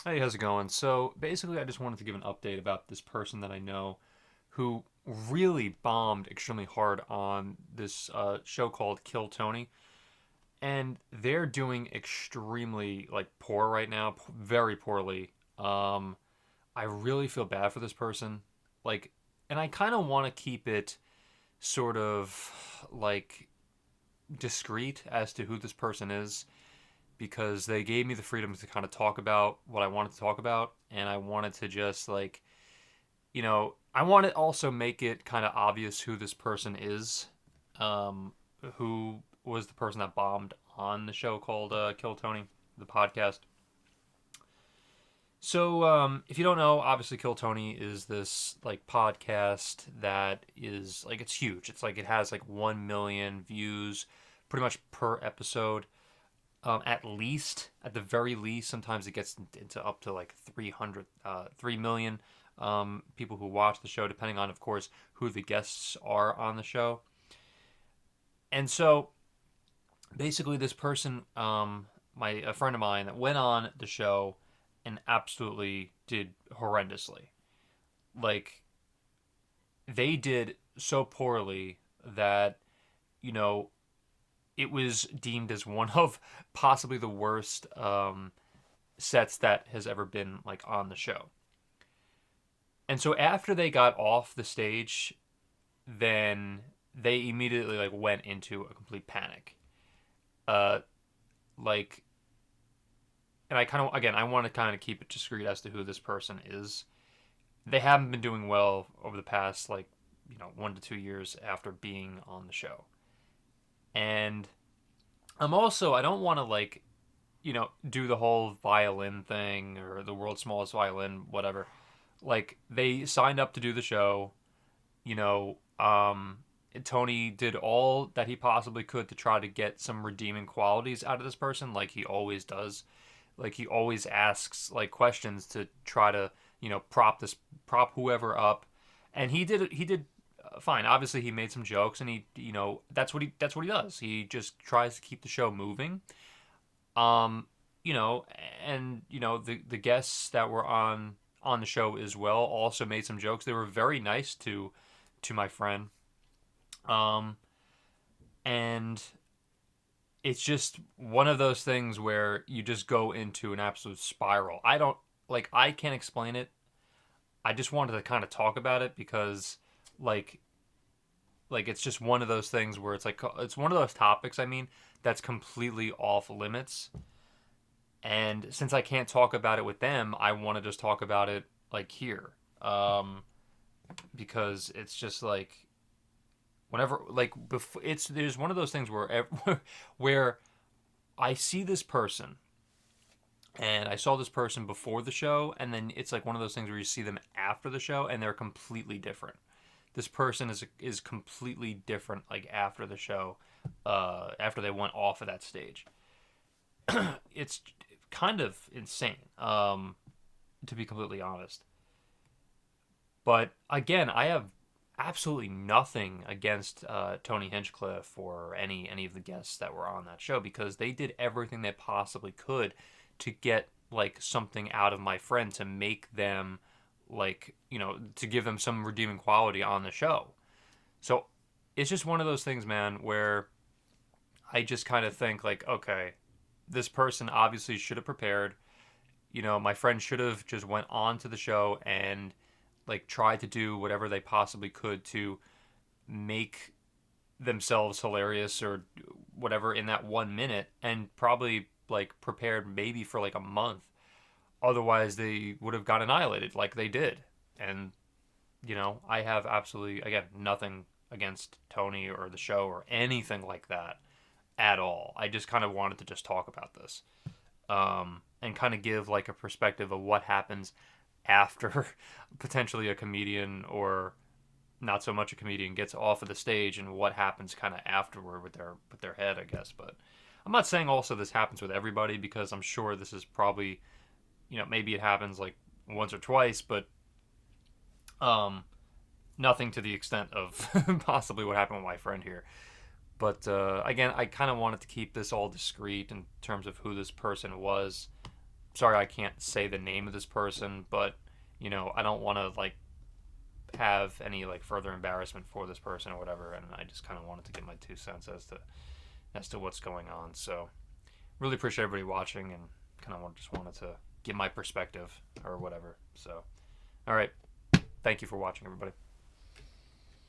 Hey, how's it going? So basically, I just wanted to give an update about this person that I know who really bombed extremely hard on this show called Kill Tony, and they're doing extremely poor right now, very poorly. I really feel bad for this person, like, and I kind of want to keep it sort of discreet as to who this person is because they gave me the freedom to kind of talk about what I wanted to talk about, and I wanted to just I want to also make it kind of obvious who this person is, um, who was the person that bombed on the show called Kill Tony, the podcast. So, if you don't know, obviously Kill Tony is this podcast that is it's huge. It's it has 1 million views, pretty much per episode. At least, at the very least, sometimes it gets into up to 3 million people who watch the show, depending on, of course, who the guests are on the show. And so, basically, this person, a friend of mine, that went on the show and absolutely did horrendously. Like, they did so poorly that, you know, it was deemed as one of possibly the worst sets that has ever been on the show. And so after they got off the stage, then they immediately went into a complete panic. Uh, like, and I kind of again I want to kind of keep it discreet as to who this person is. They haven't been doing well over the past 1 to 2 years after being on the show, and I don't want to do the whole violin thing or the world's smallest violin, whatever. They signed up to do the show, you know, Tony did all that he possibly could to try to get some redeeming qualities out of this person, like he always does. Like he always asks questions to try to prop whoever up, and he did fine. Obviously, he made some jokes, and he that's what he does. He just tries to keep the show moving. Um, and the guests that were on the show as well also made some jokes. They were very nice to my friend. Um, and it's just one of those things where you just go into an absolute spiral. I can't explain it. I just wanted to kind of talk about it because like it's just one of those things where it's one of those topics, I mean, that's completely off limits. And since I can't talk about it with them, I want to just talk about it here. Because it's just whenever before it's there's one of those things where where I see this person and I saw this person before the show, and then it's one of those things where you see them after the show and they're completely different. This person is completely different after the show, after they went off of that stage. It's kind of insane, to be completely honest. But again, I have absolutely nothing against Tony Hinchcliffe or any of the guests that were on that show because they did everything they possibly could to get something out of my friend to make them to give them some redeeming quality on the show. So it's just one of those things, man, where I just kind of think okay, this person obviously should have prepared. My friend should have just went on to the show and tried to do whatever they possibly could to make themselves hilarious or whatever in that 1 minute, and probably prepared maybe for a month. Otherwise, they would have got annihilated like they did. And I have absolutely again nothing against Tony or the show or anything like that at all. I just kind of wanted to just talk about this, and kind of give a perspective of what happens after potentially a comedian or not so much a comedian gets off of the stage, and what happens kind of afterward with their head, I guess. But I'm not saying also this happens with everybody, because I'm sure this is probably maybe it happens once or twice, but nothing to the extent of possibly what happened with my friend here. But again, I kind of wanted to keep this all discreet in terms of who this person was. sorry I can't say the name of this person, but I don't want to like have any like further embarrassment for this person or whatever, and I just kind of wanted to give my 2 cents as to what's going on. So really appreciate everybody watching, and kind of just wanted to give my perspective or whatever. So all right, thank you for watching, everybody.